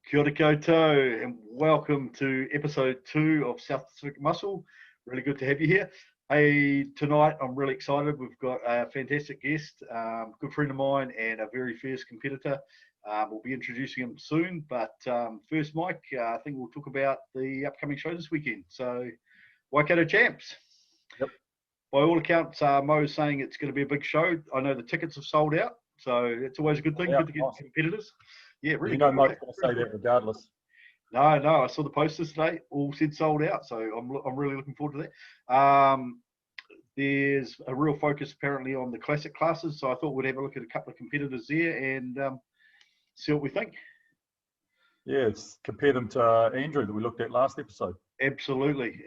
Kia ora koutou, and welcome to episode 2 of South Pacific Muscle. Really good to have you here. Hey, tonight I'm really excited. We've got a fantastic guest, good friend of mine, and a very fierce competitor. We'll be introducing him soon, but first, Mike, I think we'll talk about the upcoming show this weekend. So, Waikato Champs. Yep. By all accounts, Mo's saying it's going to be a big show. I know the tickets have sold out, so it's always a good thing. Yeah, good to get awesome. competitors. Yeah, really. You know, good. Mike's going to say that regardless. No, I saw the posters today. All said sold out, so I'm really looking forward to that. There's a real focus apparently on the classic classes, so I thought we'd have a look at a couple of competitors there and see what we think. Yeah, it's compare them to Andrew that we looked at last episode. Absolutely.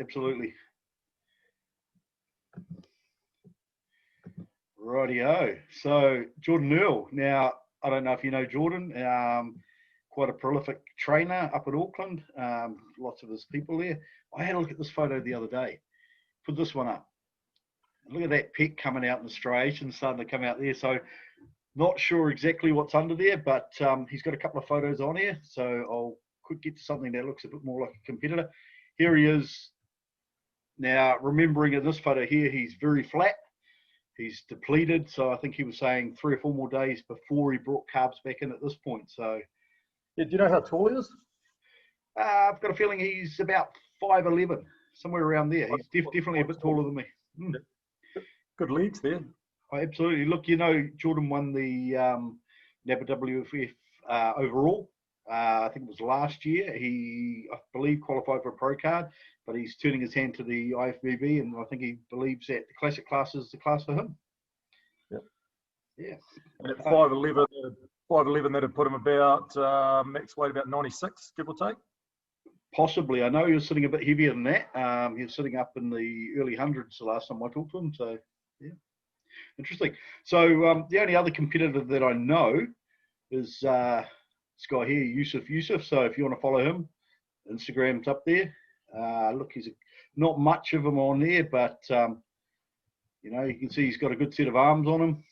Rightio. So Jordan Earl. Now, I don't know if you know Jordan. Quite a prolific trainer up at Auckland. Lots of his people there. I had a look at this photo the other day. Put this one up. Look at that pec coming out in the striations starting to come out there. So not sure exactly what's under there, but he's got a couple of photos on here. So I'll quick get to something that looks a bit more like a competitor. Here he is. Now, remembering in this photo here, he's very flat. He's depleted. So I think he was saying 3 or 4 more days before he brought carbs back in at this point. So Yeah, do you know how tall he is? I've got a feeling he's about 5'11", somewhere around there. He's definitely a bit taller than me. Good legs there. Oh, absolutely. Look, you know, Jordan won the NABA WFF overall. I think it was last year. He, I believe, qualified for a pro card, but he's turning his hand to the IFBB, and I think he believes that the classic class is the class for him. Yep. Yeah. And at 5'11", that'd put him about max weight about 96, give or take. Possibly. I know he was sitting a bit heavier than that. He was sitting up in the early hundreds the last time I talked to him. So, yeah, interesting. So the only other competitor that I know is this guy here, Yusuf. So if you want to follow him, Instagram's up there. Look, he's not much of him on there, but, you know, you can see he's got a good set of arms on him.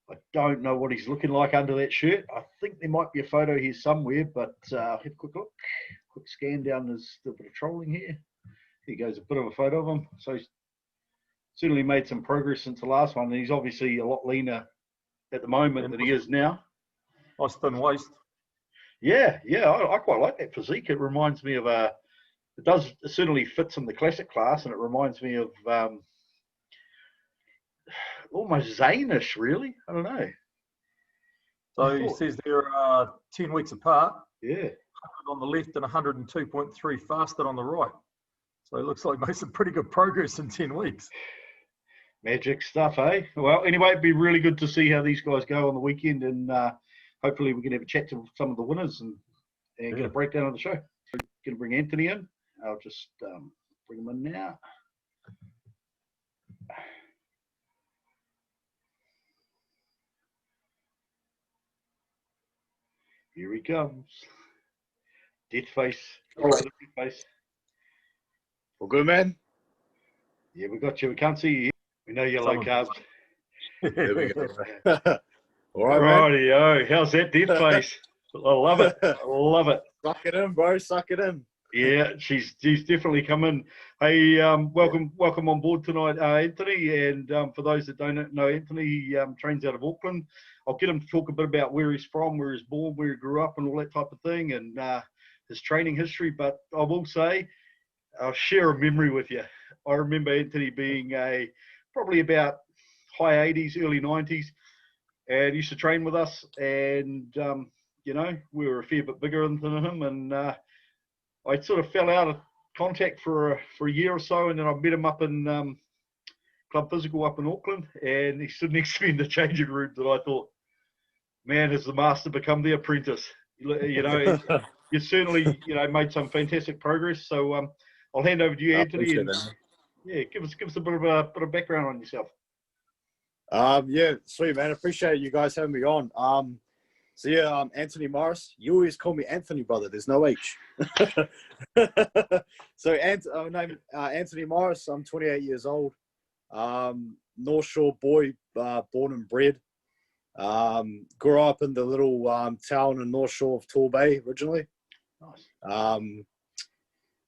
I don't know what he's looking like under that shirt. I think there might be a photo here somewhere, but have a quick look. Quick scan down. There's a bit of trolling here. Here goes a bit of a photo of him. So he's certainly made some progress since the last one. And he's obviously a lot leaner at the moment than he is now. Nice thin waist. Yeah, I quite like that physique. It reminds me of it certainly fits in the classic class, and it reminds me of almost Zane-ish, really. I don't know. So he says they're 10 weeks apart. Yeah. 100 on the left and 102.3 fasted on the right. So it looks like made some pretty good progress in 10 weeks. Magic stuff, eh? Well, anyway, it'd be really good to see how these guys go on the weekend, and hopefully we can have a chat to some of the winners and get a breakdown of the show. Going to bring Anthony in. I'll just bring him in now. Here he comes. Dead face. All right. Dead face. All good, man? Yeah, we got you. We can't see you. We know you're low carbs. There we go. All right, Rightio. How's that dead face? I love it. Love it. Suck it in, bro. Suck it in. Yeah, she's definitely come in. Hey, welcome on board tonight, Anthony. And for those that don't know Anthony, he trains out of Auckland. I'll get him to talk a bit about where he's from, where he's born, where he grew up, and all that type of thing, and his training history. But I will say, I'll share a memory with you. I remember Anthony being probably about high 80s, early 90s, and he used to train with us. And you know, we were a fair bit bigger than him, and I sort of fell out of contact for a year or so, and then I met him up in Club Physical up in Auckland, and he stood next to me in the changing room, and I thought, man, has the master become the apprentice? You know, you certainly, you know, made some fantastic progress. So I'll hand over to you, Anthony, and yeah, give us a bit of background on yourself. Yeah, sweet, man. Appreciate you guys having me on. So yeah, Antony Morris. You always call me Anthony, brother. There's no H. So name Antony Morris. I'm 28 years old. North Shore boy, born and bred. Grew up in the little town in North Shore of Torbay originally. Nice.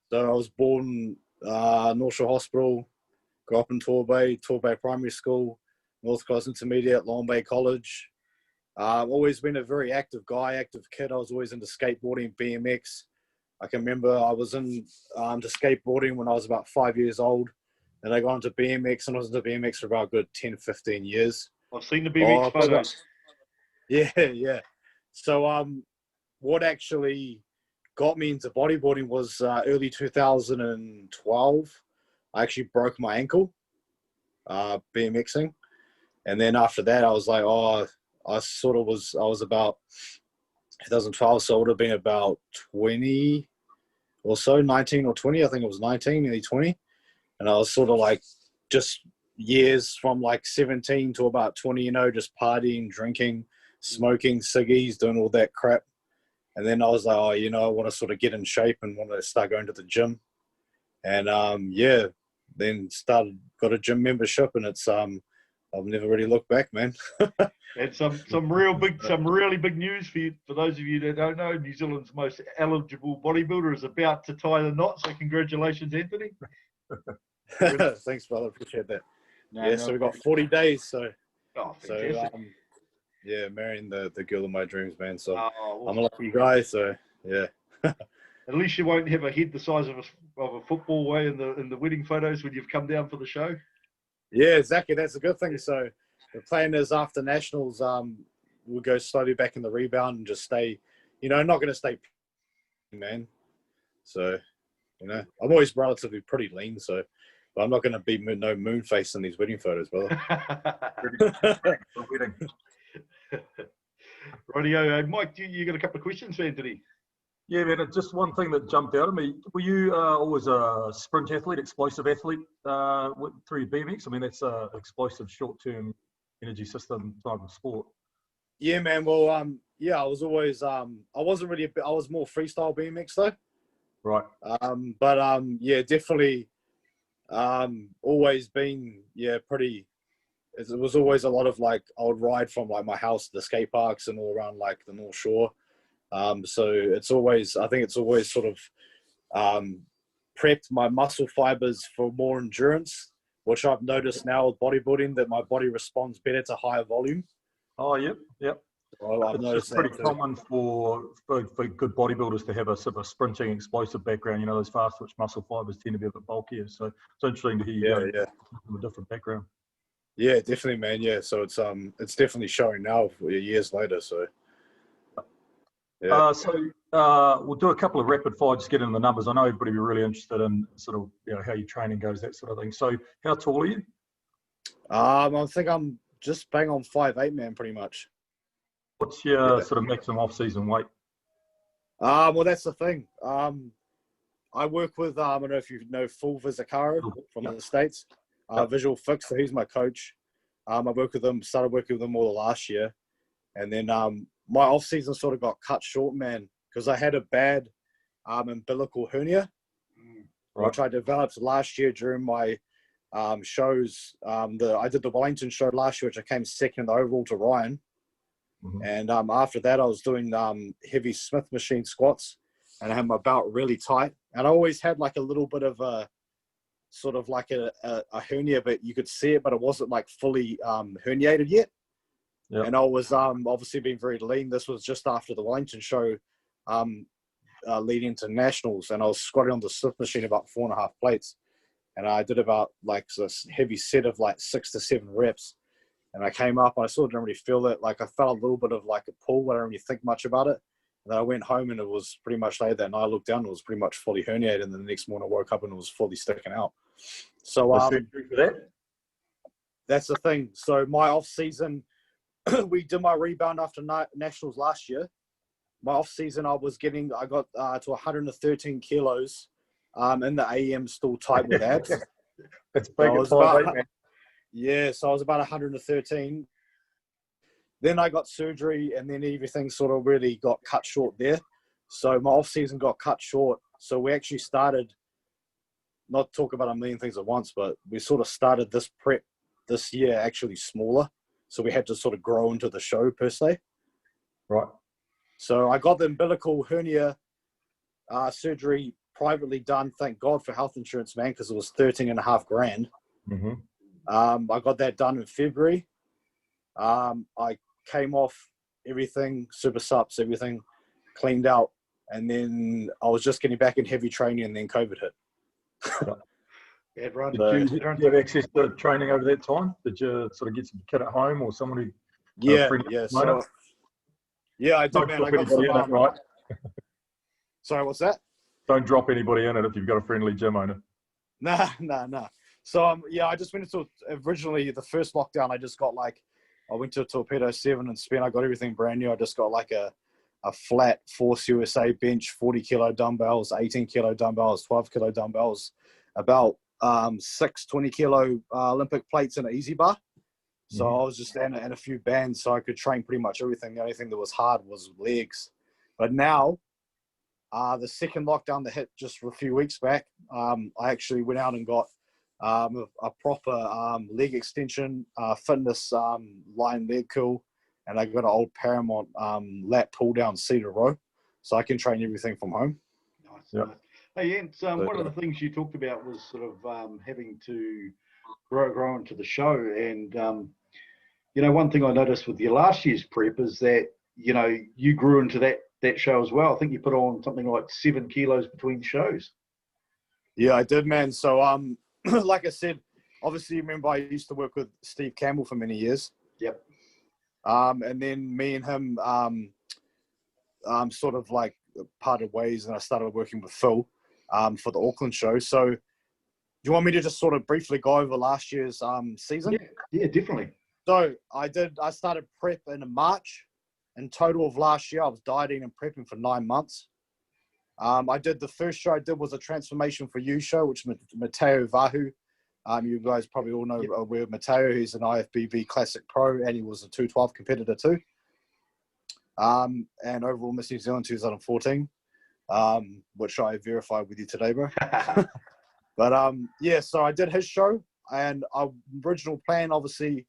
So I was born North Shore Hospital, grew up in Torbay Primary School, North Cross Intermediate, Long Bay College. I've always been a very active guy, active kid. I was always into skateboarding, BMX. I can remember I was into skateboarding when I was about 5 years old. And I got into BMX, and I was into BMX for about a good 10, 15 years. I've seen the BMX photos. Yeah. So what actually got me into bodybuilding was early 2012. I actually broke my ankle BMXing. And then after that, I was like, I was about 2012, so I would have been about 20 or so, 19 or 20. I think it was 19, nearly 20. And I was sort of like just years from like 17 to about 20, just partying, drinking, smoking, ciggies, doing all that crap. And then I was like, I want to sort of get in shape and want to start going to the gym. And then got a gym membership, and it's I've never really looked back, man. And some really big news for those of you that don't know. New Zealand's most eligible bodybuilder is about to tie the knot. So congratulations, Anthony. Thanks, brother. Appreciate that. So we've got 40 days. So fantastic. Marrying the girl of my dreams, man. So awesome. I'm a lucky guy. So yeah. At least you won't have a head the size of a football way in the wedding photos when you've come down for the show. Yeah, exactly. That's a good thing. So the plan is after nationals, we'll go slowly back in the rebound and just stay. Not going to stay, man. So I'm always relatively pretty lean. So. But I'm not going to be no moon face in these wedding photos, brother. Rightio. Mike, you got a couple of questions for Anthony? Yeah, man, just one thing that jumped out at me. Were you always a sprint athlete, explosive athlete through your BMX? I mean, that's an explosive short-term energy system type of sport. Yeah, man. Well, I was always, I wasn't really, I was more freestyle BMX though. Right. Definitely always been, pretty, it was always a lot of like, I would ride from like my house to the skate parks and all around like the North Shore. So I think it's always sort of prepped my muscle fibers for more endurance, which I've noticed now with bodybuilding that my body responds better to higher volume. Oh, yep. Well, I've noticed it's pretty common for good bodybuilders to have a sort of sprinting, explosive background. Those fast twitch muscle fibers tend to be a bit bulkier. So it's interesting to hear you go from a different background. Yeah, definitely, man. Yeah, so it's definitely showing now years later. So. Yeah. We'll do a couple of rapid fire, just get into the numbers. I know everybody will be really interested in sort of how your training goes, that sort of thing. So how tall are you? I think I'm just bang on 5'8", man, pretty much. What's your sort of maximum off-season weight? Well, that's the thing. I work with, I don't know if you know Full Vizicaro from the States, Visual Fix, so he's my coach. I started working with him all the last year. And then my off-season sort of got cut short, man, because I had a bad umbilical hernia, which I developed last year during my shows. I did the Wellington show last year, which I came second in the overall to Ryan. Mm-hmm. And after that, I was doing heavy Smith machine squats, and I had my belt really tight. And I always had like a little bit of a sort of like a hernia, but you could see it, but it wasn't like fully herniated yet. Yep. And I was obviously being very lean. This was just after the Wellington show, leading to nationals, and I was squatting on the Smith machine about 4.5 plates, and I did about like this heavy set of like 6 to 7 reps. And I came up, and I sort of didn't really feel it. Like I felt a little bit of like a pull, but I didn't really think much about it. And then I went home, and it was pretty much later that night. I looked down, and it was pretty much fully herniated. And then the next morning I woke up, and it was fully sticking out. So that's the thing. So my off season, we did my rebound after nationals last year. My off season, I got to 113 kilos, in the AM, still tight with abs. That's big. So I was about 113. Then I got surgery, and then everything sort of really got cut short there. So my off season got cut short. So we actually started, not to talk about a million things at once, but we sort of started this prep this year actually smaller. so we had to sort of grow into the show per se. Right. So I got the umbilical hernia surgery privately done. Thank God for health insurance, man, because it was 13.5 grand. Mm-hmm. I got that done in February. I came off everything, super subs, everything cleaned out, and then I was just getting back in heavy training, and then COVID hit. Yeah, right. Did you have access to training over that time? Did you sort of get some kid at home or someone who? Yeah. So, yeah, I did, Don't man. drop I got anybody some. in it, right? Sorry, what's that? Don't drop anybody in it if you've got a friendly gym owner. Nah. So, yeah, I just went into originally the first lockdown. I went to Torpedo 7 and spent. I got everything brand new. I just got like a flat Force USA bench, 40 kilo dumbbells, 18 kilo dumbbells, 12 kilo dumbbells, about 6 20 kilo Olympic plates and an easy bar. So I was just and a few bands, so I could train pretty much everything. The only thing that was hard was legs. But now, the second lockdown that hit just a few weeks back, I actually went out and got a proper leg extension, fitness line leg curl, and I got an old Paramount lat pull down cedar row, so I can train everything from home. Nice. Yep. Nice. Hey, Ant, one of the things you talked about was sort of having to grow into the show, and one thing I noticed with your last year's prep is that you grew into that show as well. I think you put on something like 7 kilos between shows. Yeah, I did, man. So like I said, obviously, remember I used to work with Steve Campbell for many years. Yep. And then me and him sort of like parted ways, and I started working with Phil for the Auckland show. So do you want me to just sort of briefly go over last year's season? Yeah, definitely. So I started prep in March. In total of last year, I was dieting and prepping for 9 months. The first show I did was a Transformation for You show, which Mateo Vahu. You guys probably all know aware of Mateo. He's an IFBB Classic Pro, and he was a 212 competitor too. And overall Miss New Zealand 2014, which I verified with you today, bro. But so I did his show, and our original plan, obviously,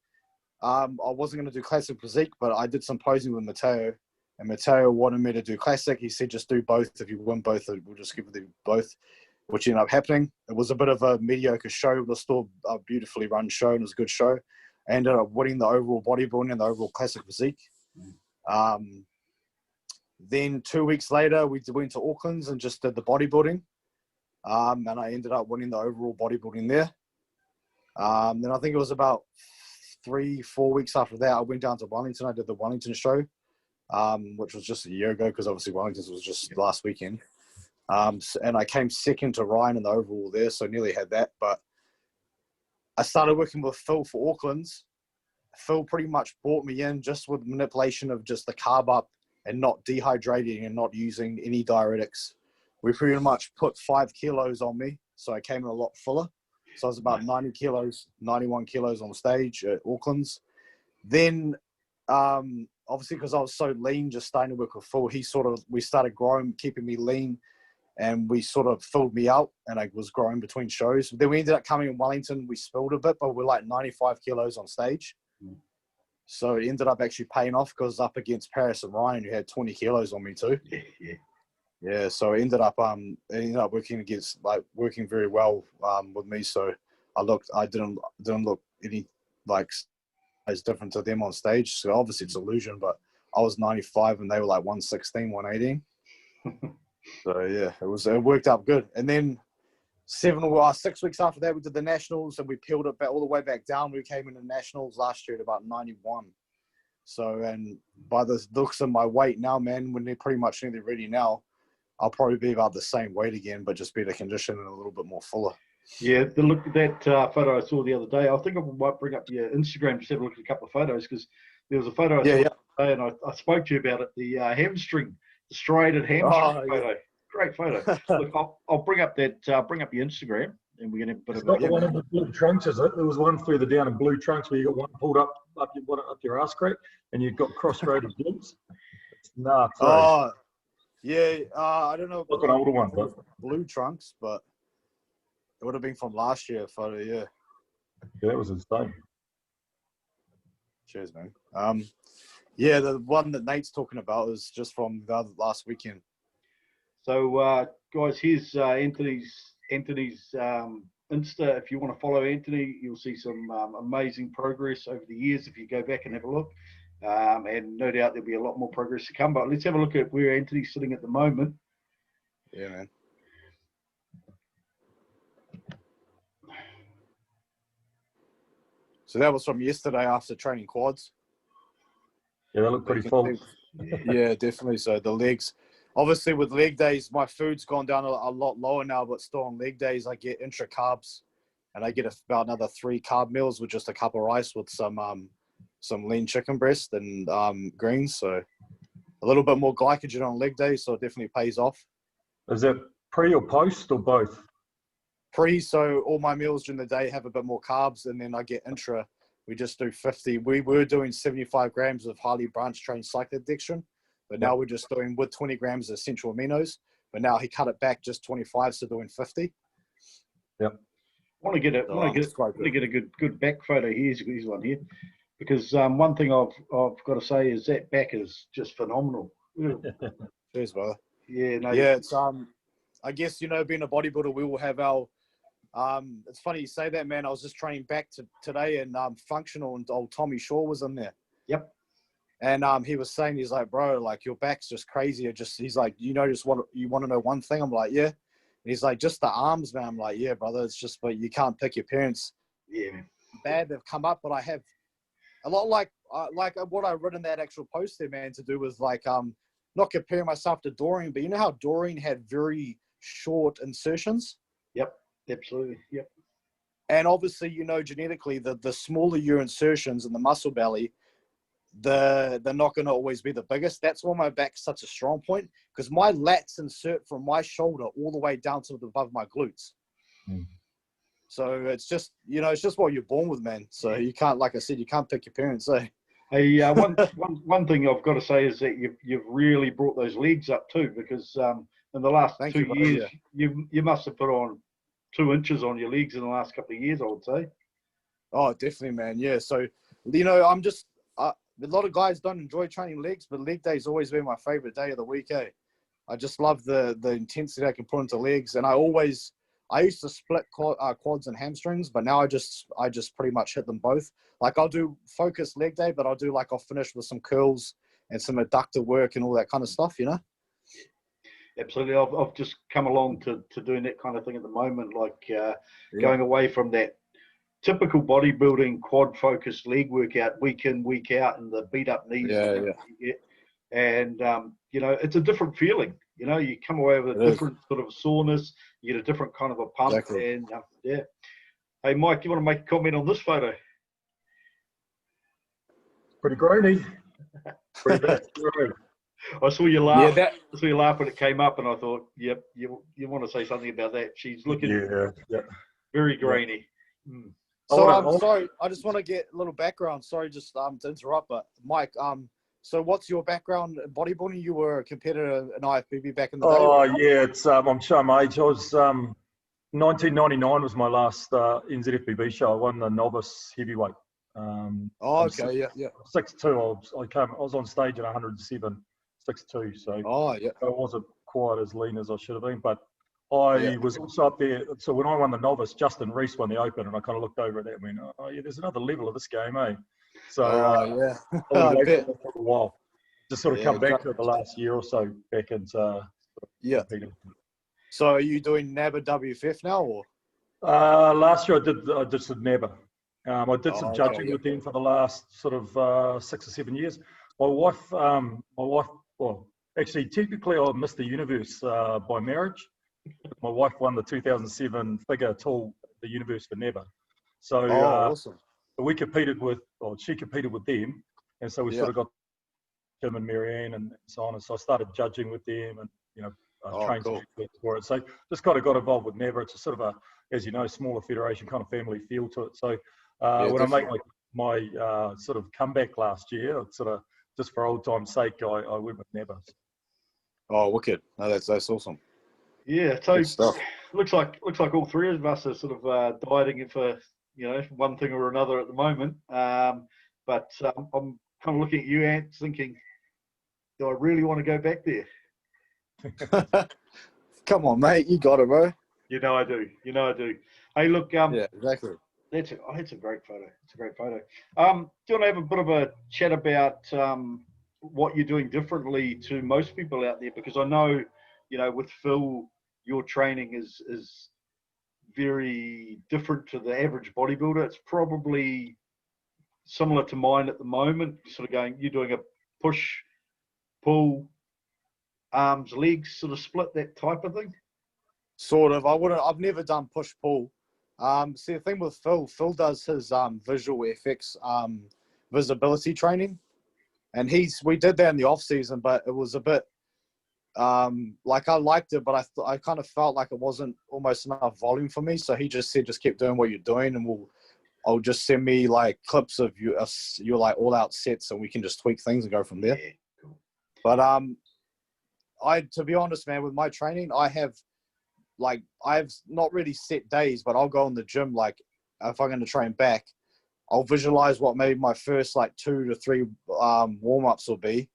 I wasn't going to do Classic Physique, but I did some posing with Mateo, and Mateo wanted me to do Classic. He said, just do both. If you win both, we'll just give you both, which ended up happening. It was a bit of a mediocre show. It was still a beautifully run show, and it was a good show. I ended up winning the overall bodybuilding and the overall Classic Physique. Then 2 weeks later, we went to Auckland's and just did the bodybuilding. And I ended up winning the overall bodybuilding there. Then I think it was about 3-4 weeks after that, I went down to Wellington. I did the Wellington show, which was just a year ago, because obviously Wellington's was just last weekend. And I came second to Ryan in the overall there, so nearly had that. But I started working with Phil for Auckland's. Phil pretty much brought me in just with manipulation of just the carb up and not dehydrating and not using any diuretics. We pretty much put 5 kilos on me, so I came in a lot fuller. So I was about 90 kilos, 91 kilos on stage at Auckland's. Then, obviously, because I was so lean, just starting to work with Phil, we started growing, keeping me lean, and we sort of filled me out, and I was growing between shows. Then we ended up coming in Wellington. We spilled a bit, but we're like 95 kilos on stage. So it ended up actually paying off, because I was up against Paris and Ryan, who had 20 kilos on me too. Yeah, so it ended up working very well with me. So I didn't look any like as different to them on stage. So obviously it's illusion, but I was 95 and they were like 116, 118. So yeah, it worked out good. And then 6 weeks after that, we did the nationals, and we peeled it back all the way back down. We came into nationals last year at about 91. So, and by the looks of my weight now, man, when they're pretty much nearly ready now, I'll probably be about the same weight again, but just better condition and a little bit more fuller. Yeah, look at that photo I saw the other day. I think I might bring up your Instagram, just have a look at a couple of photos, because there was a photo I saw today, and I spoke to you about it, the hamstring, the striated hamstring photo. Great photo. Look, I'll bring up your Instagram, and we're going to have a bit it's of not the one in the blue trunks, is it? There was one further down in blue trunks where you got one pulled up your ass crack, and you've got cross-throated glutes. Nah, sorry. Yeah, I don't know. Look, an older one, but blue trunks, but it would have been from last year photo. Yeah, that was insane. Cheers, man. Yeah, the one that Nate's talking about is just from the last weekend. So, guys, here's Anthony's Insta. If you want to follow Anthony, you'll see some amazing progress over the years if you go back and have a look. And no doubt there'll be a lot more progress to come. But let's have a look at where Anthony's sitting at the moment. Yeah, man. So that was from yesterday after training quads. Yeah, they look pretty full. Yeah, definitely. So the legs, obviously with leg days, my food's gone down a lot lower now, but still on leg days, I get intra carbs and I get about another 3 carb meals with just a cup of rice with some lean chicken breast and greens. So a little bit more glycogen on leg days. So it definitely pays off. Is that pre or post or both? Pre, so all my meals during the day have a bit more carbs, and then I get intra. We just do 50. We were doing 75 grams of highly branched chain cyclodextrin, but now we're just doing with 20 grams of essential aminos. But now he cut it back just 25, so doing 50. Yep. I want to get a good back photo. Here's one here, because one thing I've got to say is that back is just phenomenal. Cheers, brother. Yeah, no. Yeah, it's I guess, you know, being a bodybuilder, we will have our. It's funny you say that, man. I was just training back today, and functional, and old Tommy Shaw was in there. Yep. And he was saying, he's like, bro, like your back's just crazy. He's like, you know, just what you want to know one thing. I'm like, yeah. And he's like, just the arms, man. I'm like, yeah, brother. It's just, but you can't pick your parents. Yeah, man. Bad they've come up, but I have a lot like what I wrote in that actual post there, man, to do with like not comparing myself to Doreen, but you know how Doreen had very short insertions. Yep. Absolutely. Yep. And obviously, you know, genetically, the smaller your insertions in the muscle belly, they're not going to always be the biggest. That's why my back's such a strong point, because my lats insert from my shoulder all the way down to above my glutes. Mm. So it's just, you know, it's just what you're born with, man. So you can't, like I said, you can't pick your parents. Eh? Hey, one thing I've got to say is that you've really brought those legs up too, because in the last 2 years, you must have put on 2 inches on your legs in the last couple of years, I would say. Oh, definitely, man. Yeah. So, you know, I'm just, a lot of guys don't enjoy training legs, but leg day's always been my favorite day of the week, eh? I just love the intensity I can put into legs. And I used to split quads and hamstrings, but now I just pretty much hit them both. Like I'll do focused leg day, but I'll finish with some curls and some adductor work and all that kind of stuff, you know? Absolutely. I've just come along to doing that kind of thing at the moment, like going away from that typical bodybuilding quad-focused leg workout week in, week out, and the beat-up knees. And, you know, it's a different feeling. You know, you come away with a different sort of soreness. You get a different kind of a pump. Exactly. And, yeah. Hey, Mike, you want to make a comment on this photo? Pretty grainy. Pretty bad. I saw you laugh. I saw you laugh when it came up, and I thought, yep, you want to say something about that. She's looking very grainy. Mm. So I'm sorry, I just want to get a little background. Sorry, just to interrupt, but Mike, so what's your background in bodybuilding? You were a competitor in IFBB back in the day. Oh yeah, it's I'm showing my age. I was 1999 was my last NZIFBB show. I won the novice heavyweight. Okay, yeah. 6'2". I was on stage at 107. 6'2", so I wasn't quite as lean as I should have been, but I was also up there. So when I won the novice, Justin Reese won the open, and I kind of looked over at that and went, oh yeah, there's another level of this game, eh? So I was away from it for a while. Just sort of come back to it the last year or so, back into competing. So are you doing NABA WFF now, or? Last year I did some NABA. I did some judging with them for the last sort of 6 or 7 years. My wife, well, actually, technically, I missed the universe by marriage. My wife won the 2007 figure tall, the universe for NABA. So awesome. We competed with, or she competed with them, and so we sort of got Tim and Marianne and so on. And so I started judging with them, and you know, trained for it. So just kind of got involved with NABA. It's a sort of a, as you know, smaller federation kind of family feel to it. So when I make my sort of comeback last year, it's sort of just for old time's sake, I went with NABA. Oh, wicked! No, that's awesome. Yeah, so looks like all three of us are sort of dieting for one thing or another at the moment. But I'm kind of looking at you, Ant, thinking, do I really want to go back there? Come on, mate. You got it, bro. You know I do. You know I do. Hey, look. Yeah, exactly. That's a great photo. It's a great photo. Do you want to have a bit of a chat about what you're doing differently to most people out there? Because I know, with Phil, your training is very different to the average bodybuilder. It's probably similar to mine at the moment. Sort of you're doing a push, pull, arms, legs, sort of split, that type of thing. Sort of. I've never done push pull. See, the thing with Phil does his visual effects visibility training, and we did that in the off season, but it was a bit like I liked it, but I kind of felt like it wasn't almost enough volume for me. So he just said, just keep doing what you're doing, and I'll just send me like clips of your like all out sets, and we can just tweak things and go from there. Yeah, cool. But to be honest, man, with my training, I've not really set days, but I'll go in the gym. Like if I'm going to train back, I'll visualize what maybe my first like 2 to 3 warm-ups will be.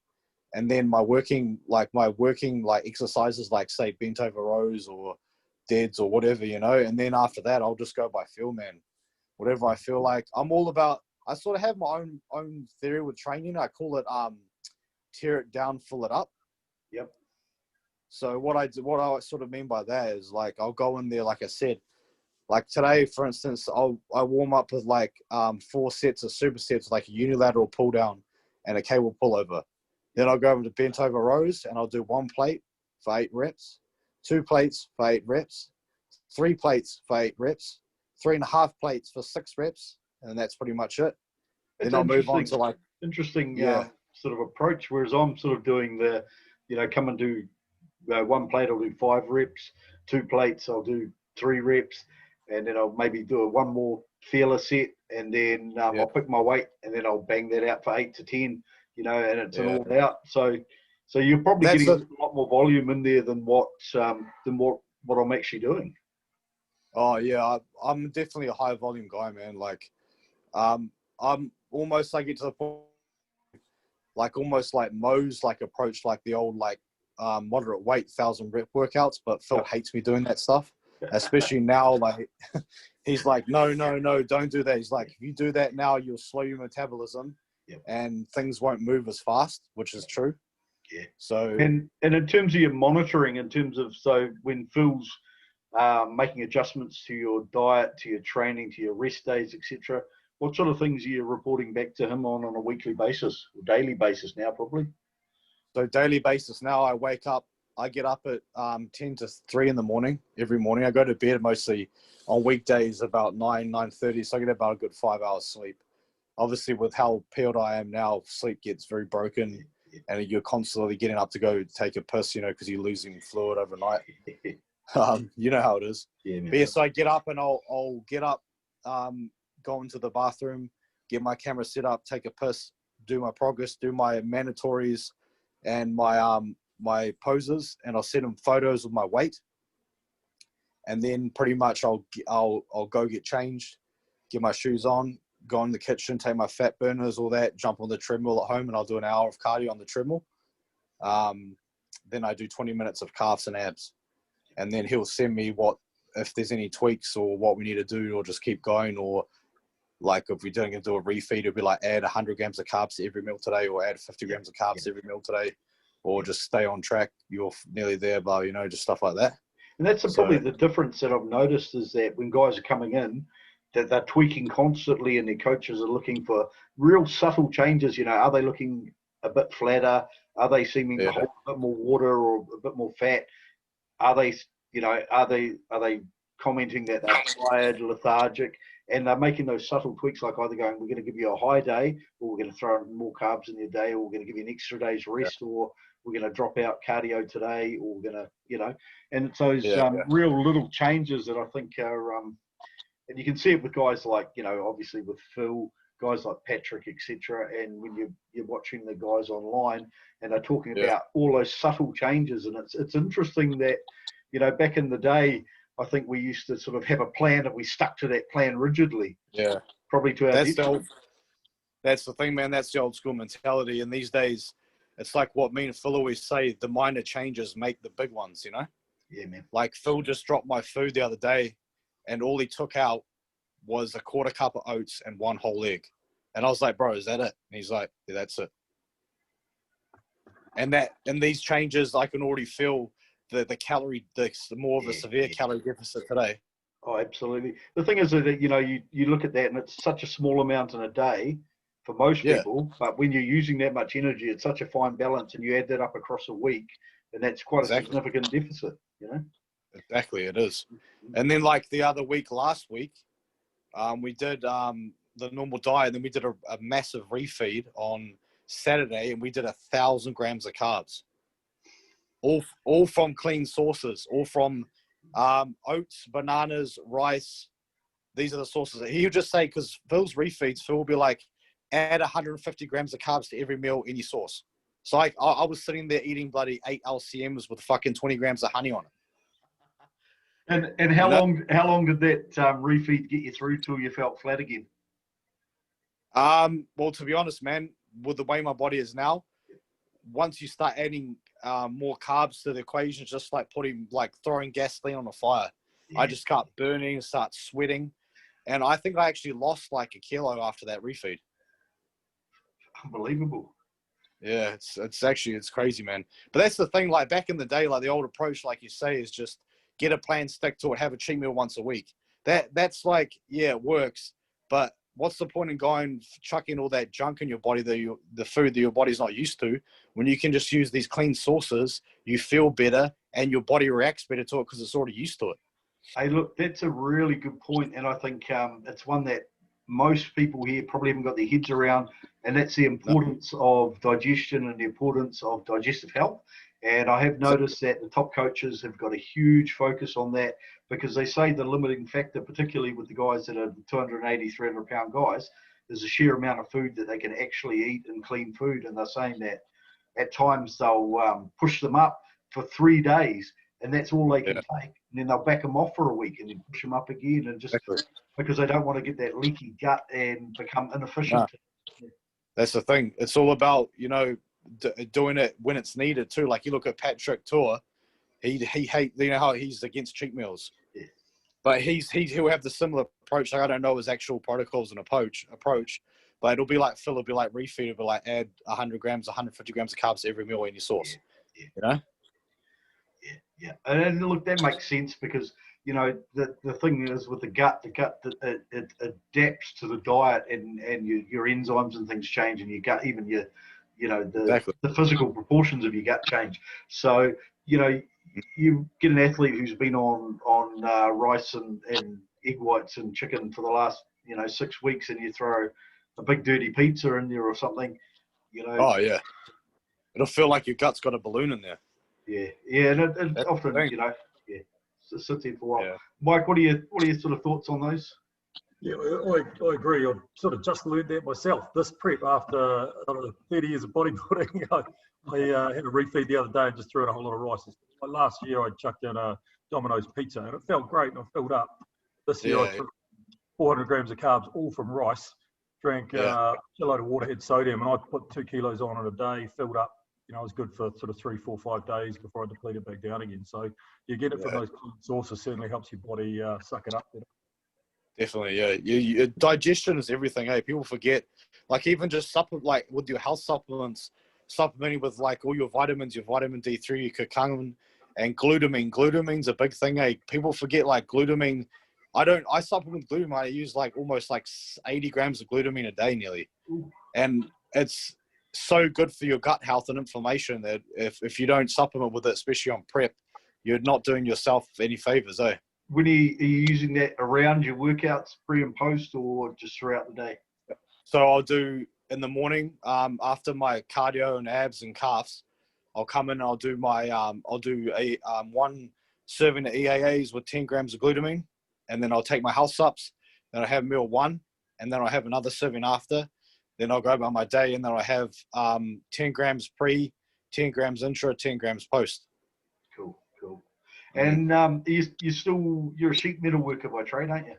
And then my working exercises, like say bent over rows or deads or whatever, and then after that, I'll just go by feel, man. Whatever I feel like. I'm all about, I sort of have my own theory with training. I call it tear it down, fill it up. Yep. So what I sort of mean by that is like I'll go in there, like I said, like today, for instance, I warm up with like 4 sets of supersets, like a unilateral pull down and a cable pullover. Then I'll go over to bent over rows and I'll do 1 plate for 8 reps, 2 plates for 8 reps, 3 plates for 8 reps, 3.5 plates for 6 reps, and that's pretty much it. Then I'll move on to like interesting sort of approach. Whereas I'm sort of doing the, come and do 1 plate, I'll do 5 reps, 2 plates, I'll do 3 reps, and then I'll maybe do 1 more feeler set, and then I'll pick my weight, and then I'll bang that out for 8 to 10, and it's an all out. So you're probably getting a lot more volume in there than what I'm actually doing. Oh yeah, I'm definitely a high volume guy, man. Like, I'm almost like get to the point, like almost like Mo's like approach, like the old like moderate weight 1,000 rep workouts. But Phil hates me doing that stuff, especially now. Like, he's like, no, don't do that. He's like, if you do that now, you'll slow your metabolism, and things won't move as fast, which is true. Yeah. So and in terms of your monitoring, so when Phil's making adjustments to your diet, to your training, to your rest days, etc., what sort of things are you reporting back to him on a weekly basis or daily basis now, probably? So daily basis now, I get up at 10 to 3 in the morning every morning. I go to bed mostly on weekdays about 9:30, so I get about a good 5 hours sleep. Obviously, with how peeled I am now, sleep gets very broken, and you're constantly getting up to go take a piss, because you're losing fluid overnight. You know how it is. Yeah, so I get up and I'll get up, go into the bathroom, get my camera set up, take a piss, do my progress, do my mandatories and my poses, and I'll send them photos of my weight. And then pretty much I'll go get changed, get my shoes on, go in the kitchen, take my fat burners, all that, jump on the treadmill at home, and I'll do an hour of cardio on the treadmill. Then I do 20 minutes of calves and abs. And then he'll send me if there's any tweaks or what we need to do, or just keep going, or like if we're doing do a refeed, it'll be like add 100 grams of carbs to every meal today, or add 50 grams of carbs every meal today, or just stay on track. You're nearly there, but just stuff like that. And that's probably the difference that I've noticed, is that when guys are coming in, that they're tweaking constantly, and their coaches are looking for real subtle changes. Are they looking a bit flatter? Are they seeming to hold a bit more water or a bit more fat? Are they, are they commenting that they're tired, lethargic, and they're making those subtle tweaks, like either going, we're going to give you a high day, or we're going to throw in more carbs in your day, or we're going to give you an extra day's rest, or we're going to drop out cardio today, or we're going to, and it's those real little changes that I think are, and you can see it with guys like, obviously with Phil, guys like Patrick, etc. And when you're watching the guys online, and they're talking about all those subtle changes, and it's interesting that, back in the day, I think we used to sort of have a plan, and we stuck to that plan rigidly. Yeah. Probably to our detriment. That's the thing, man. That's the old school mentality. And these days, it's like what me and Phil always say, the minor changes make the big ones, you know? Yeah, man. Like Phil just dropped my food the other day, and all he took out was a quarter cup of oats and one whole egg. And I was like, bro, is that it? And he's like, yeah, that's it. And these changes, I can already feel the calorie, the more of a severe calorie deficit today. Oh, absolutely. The thing is that, you know, you look at that and it's such a small amount in a day for most people, but when you're using that much energy, it's such a fine balance, and you add that up across a week, and that's quite a significant deficit, you know? Exactly, it is. And then like the other week, last week, we did the normal diet, and then we did a massive refeed on Saturday, and we did 1,000 grams of carbs. All from clean sources, all from oats, bananas, rice. These are the sources. He'll just say, because Phil's refeeds, Phil will be like, add 150 grams of carbs to every meal, any sauce. So I was sitting there eating bloody 8 LCMs with fucking 20 grams of honey on it. And how long did that refeed get you through till you felt flat again? Well, to be honest, man, with the way my body is now, once you start adding more carbs to the equation, it's just like throwing gasoline on a fire. Yeah. I just start burning, start sweating. And I think I actually lost like a kilo after that refeed. Unbelievable. Yeah, it's crazy, man. But that's the thing, like back in the day, like the old approach, like you say, is just get a plan, stick to it, have a cheat meal once a week. That's like, yeah, it works. But what's the point in going chucking all that junk in your body, the food that your body's not used to, when you can just use these clean sources, you feel better and your body reacts better to it because it's already used to it. Hey, look, that's a really good point, and I think it's one that most people here probably haven't got their heads around, and that's the importance of digestion and the importance of digestive health. And I have noticed that the top coaches have got a huge focus on that, because they say the limiting factor, particularly with the guys that are 280, 300-pound guys, is the sheer amount of food that they can actually eat and clean food. And they're saying that at times they'll push them up for 3 days, and that's all they can take. And then they'll back them off for a week and then push them up again, and just because they don't want to get that leaky gut and become inefficient. No. That's the thing. It's all about, you know, doing it when it's needed too. Like you look at Patrick Tour, he hate, you know how he's against cheat meals, but he'll have the similar approach. Like I don't know his actual protocols and approach, but it'll be like Phil, it'll be like refeed, it'll be like add 100 grams, 150 grams of carbs to every meal in your sauce. You know. Yeah, and look, that makes sense, because you know the thing is with the gut it adapts to the diet, and your enzymes and things change, and your gut, even your, you know, the physical proportions of your gut change. So you know, you get an athlete who's been on rice and egg whites and chicken for the last 6 weeks, and you throw a big dirty pizza in there or something, you know. Oh yeah, it'll feel like your gut's got a balloon in there. Yeah, and it often, you know, sits there for a while. Yeah. Mike, what are your sort of thoughts on those? Yeah, I agree. I've sort of just learned that myself. This prep, after 30 years of bodybuilding, I had a refeed the other day and just threw in a whole lot of rice. Like last year, I chucked in a Domino's pizza, and it felt great, and I filled up. This year, I took 400 grams of carbs, all from rice, drank a load of water, had sodium, and I put 2 kilos on in a day, filled up. You know, I was good for sort of 3, 4, 5 days before I depleted back down again. So you get it from those sources, certainly helps your body suck it up better. Definitely, yeah. Digestion is everything. Hey, people forget. Like even just like with your health supplements, supplementing with like all your vitamins, your vitamin D3, your curcumin, and glutamine. Glutamine's a big thing. Hey, people forget like glutamine. I supplement glutamine. I use like almost like 80 grams of glutamine a day nearly, and it's so good for your gut health and inflammation that if you don't supplement with it, especially on prep, you're not doing yourself any favors, eh? When are you using that around your workouts, pre and post, or just throughout the day? So I'll do in the morning, after my cardio and abs and calves, I'll come in and I'll do my I'll do a 1 serving of EAAs with 10 grams of glutamine, and then I'll take my health sups, then I'll have meal 1, and then I'll have another serving after. Then I'll go about my day, and then I'll have 10 grams pre, 10 grams intra, 10 grams post. Cool. And you're a sheet metal worker by trade, aren't you?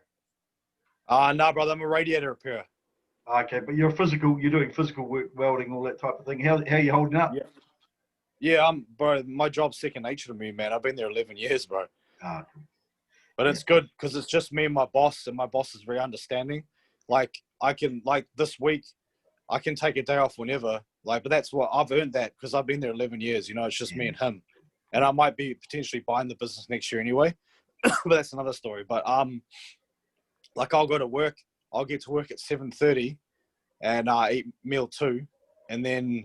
No, brother, I'm a radiator repairer. Okay, but you're doing physical work, welding, all that type of thing. How are you holding up? Yeah, bro, my job's second nature to me, man. I've been there 11 years, bro. Ah, But it's good because it's just me and my boss is very understanding. Like, I can, like, this week, I can take a day off whenever. Like, but that's what I've earned that because I've been there 11 years. You know, it's just me and him. And I might be potentially buying the business next year anyway. But that's another story. But, like, I'll go to work. I'll get to work at 7:30 and eat meal 2. And then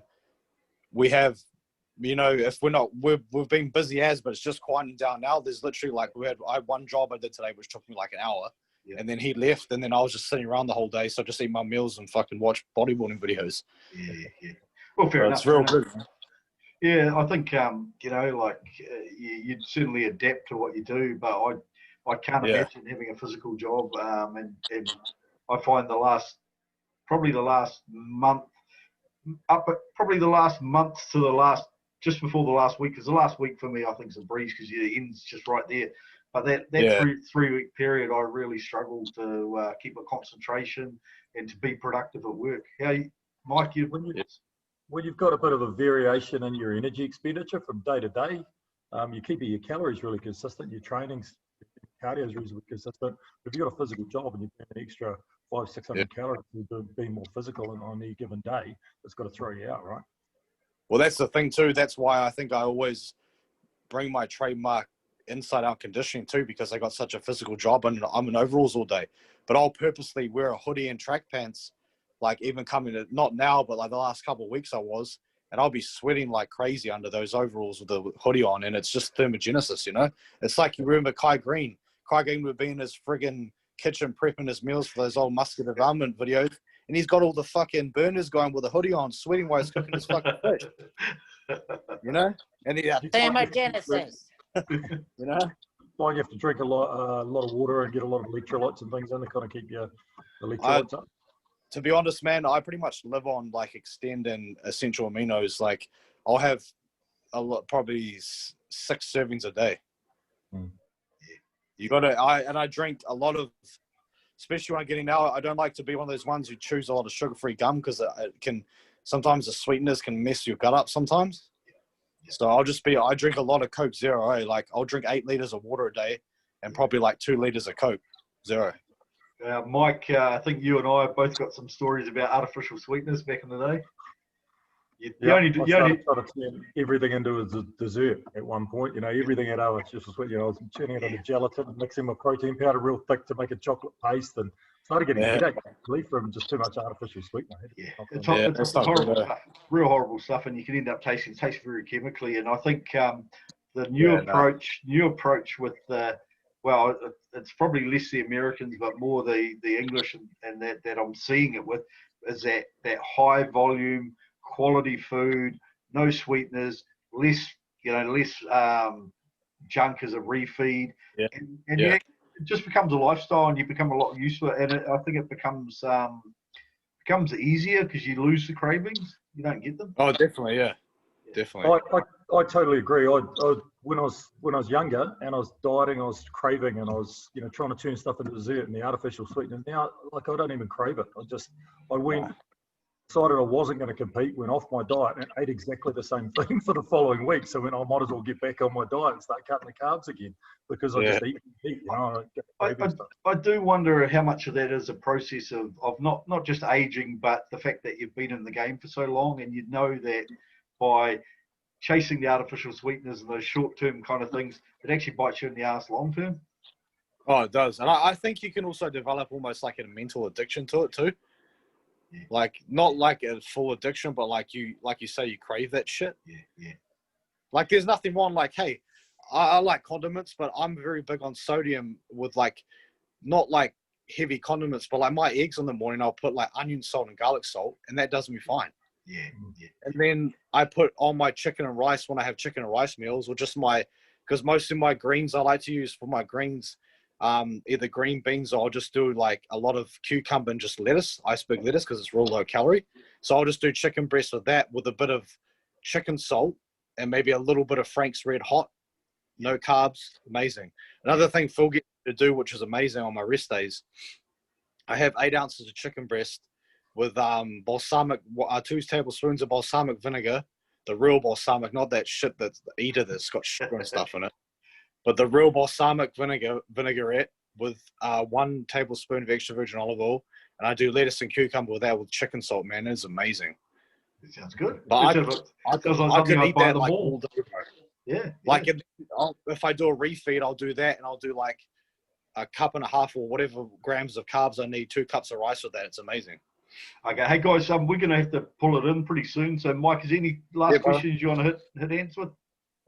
we have, you know, if we've been busy but it's just quieting down now. There's literally like, I had one job I did today, which took me like an hour. Yeah. And then he left, and then I was just sitting around the whole day. So I just eat my meals and fucking watch bodybuilding videos. Yeah. Well, fair enough. It's real good. Yeah, I think, you know, like you'd certainly adapt to what you do, but I can't imagine having a physical job. And I find probably the last month to just before the last week, because the last week for me, I think is a breeze because your end's just right there. But that 3-week period, I really struggle to keep a concentration and to be productive at work. Mike, when you've got a bit of a variation in your energy expenditure from day to day, you're keeping your calories really consistent, your trainings, cardio is reasonably consistent. If you've got a physical job and you burn an extra 500-600 calories to be more physical on any given day, it's got to throw you out, right? Well, that's the thing too. That's why I think I always bring my trademark inside-out conditioning too, because I got such a physical job and I'm in overalls all day. But I'll purposely wear a hoodie and track pants, like even coming to, not now, but like the last couple of weeks I was, and I'll be sweating like crazy under those overalls with the hoodie on, and it's just thermogenesis, you know? It's like, you remember Kai Green? Kai Green would be in his friggin' kitchen prepping his meals for those old musket development videos, and he's got all the fucking burners going with a hoodie on, sweating while he's cooking his fucking fish. You know? And he thermogenesis. you know? Well, you have to drink a lot of water and get a lot of electrolytes and things in to kind of keep your electrolytes up. To be honest, man, I pretty much live on like Extend and essential aminos. Like, I'll have probably 6 servings a day. You gotta, I drink a lot of, especially when I'm getting out. I don't like to be one of those ones who chews a lot of sugar-free gum because it can, sometimes the sweetness can mess your gut up sometimes. So I drink a lot of Coke Zero. Like, I'll drink 8 liters of water a day and probably like 2 liters of Coke Zero. Mike, I think you and I have both got some stories about artificial sweetness back in the day. I started trying to turn everything into a dessert at one point. You know, everything had artificial sweet. You know, I was turning it into gelatin and mixing my protein powder real thick to make a chocolate paste, and started getting a headache from just too much artificial sweetener. It's horrible stuff, real horrible stuff, and you can end up tasting very chemically. And I think the new approach with well, it's probably less the Americans, but more the English and that I'm seeing it with, is that high volume, quality food, no sweeteners, less junk as a refeed, and it just becomes a lifestyle, and you become a lot used to it. And I think it becomes easier because you lose the cravings, you don't get them. Oh, definitely, definitely. I totally agree. When I was younger and I was dieting, I was craving, and I was trying to turn stuff into dessert and the artificial sweetener. Now, like, I don't even crave it. I went, decided I wasn't going to compete, went off my diet and ate exactly the same thing for the following week. So I might as well get back on my diet and start cutting the carbs again, because I just eat. I do wonder how much of that is a process of not just aging, but the fact that you've been in the game for so long, and you know that by chasing the artificial sweeteners and those short-term kind of things, it actually bites you in the ass long-term. Oh, it does. And I think you can also develop almost like a mental addiction to it too. Yeah. Like, not like a full addiction, but like you say, you crave that shit. Yeah. Like, there's nothing wrong. Like, hey, I like condiments, but I'm very big on sodium with, like, not like heavy condiments, but like my eggs in the morning, I'll put like onion salt and garlic salt, and that does me fine. Yeah. And then I put on my chicken and rice when I have chicken and rice meals, or just because most of my greens I like to use for my greens, either green beans, or I'll just do like a lot of cucumber and just lettuce, iceberg lettuce, because it's real low calorie. So I'll just do chicken breast with that, with a bit of chicken salt and maybe a little bit of Frank's Red Hot, no carbs, amazing. Another thing Phil gets to do, which is amazing on my rest days, I have 8 ounces of chicken breast with balsamic, 2 tablespoons of balsamic vinegar, the real balsamic, not that shit that's the eater that's got sugar and stuff in it, but the real balsamic vinaigrette with 1 tablespoon of extra virgin olive oil, and I do lettuce and cucumber with that with chicken salt. Man, it's amazing. It sounds good. But I could eat that like all day, bro. Yeah. Like if I do a refeed, I'll do that, and I'll do like a cup and a half or whatever grams of carbs I need, 2 cups of rice with that. It's amazing. Okay, hey guys, we're going to have to pull it in pretty soon. So, Mike, is there any last questions you want to hit ends with?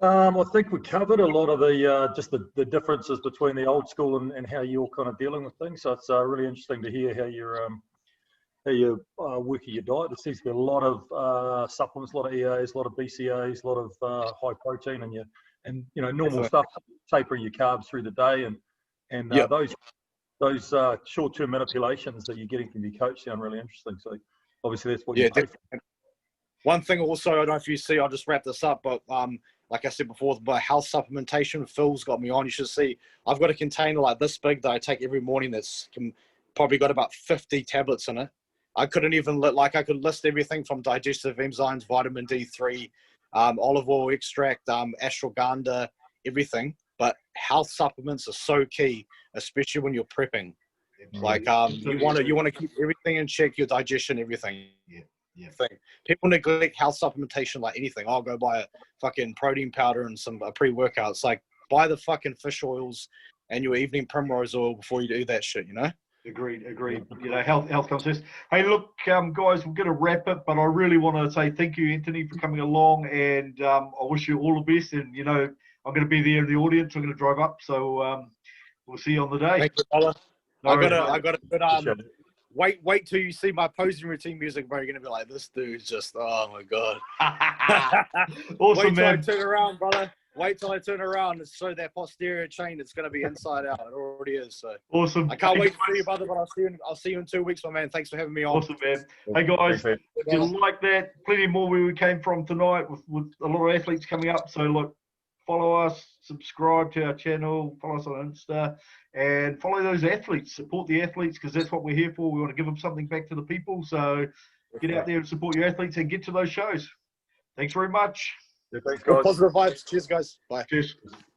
I think we covered a lot of the just the differences between the old school and how you're kind of dealing with things. So it's really interesting to hear how you're working your diet. There seems to be a lot of supplements, a lot of EAs, a lot of BCAs, a lot of high protein, and normal stuff, tapering your carbs through the day, and those short-term manipulations that you're getting from your coach sound really interesting. So obviously that's what you pay for. One thing also, I don't know if you see, I'll just wrap this up, but like I said before, my health supplementation, Phil's got me on. You should see, I've got a container like this big that I take every morning that's probably got about 50 tablets in it. I couldn't even, I could list everything from digestive enzymes, vitamin D3, olive oil extract, ashwagandha, everything. But health supplements are so key, especially when you're prepping. Like you want to keep everything in check, your digestion, everything. Yeah. People neglect health supplementation like anything. I'll go buy a fucking protein powder and a pre-workout. It's like buy the fucking fish oils and your evening primrose oil before you do that shit, Agreed. Health comes first. Hey, look, guys, we're going to wrap it, but I really want to say thank you, Antony, for coming along, and I wish you all the best. And I'm going to be there in the audience. I'm going to drive up, so we'll see you on the day. Thank you, fella. No, I got a good wait till you see my posing routine music, bro. You're gonna be like, this dude's just, oh my god. Awesome, wait till man. I turn around, brother. Wait till I turn around and show that posterior chain. It's gonna be inside out. It already is. So awesome. I can't wait to see you, brother. But I'll see you in 2 weeks, my man. Thanks for having me on. Awesome, man. Hey guys, if you like that, plenty more where we came from tonight with a lot of athletes coming up. So look, follow us, subscribe to our channel, follow us on Insta, and follow those athletes. Support the athletes because that's what we're here for. We want to give them something back to the people. So get out there and support your athletes and get to those shows. Thanks very much. Yeah, thanks, guys. Positive vibes. Cheers, guys. Bye. Cheers.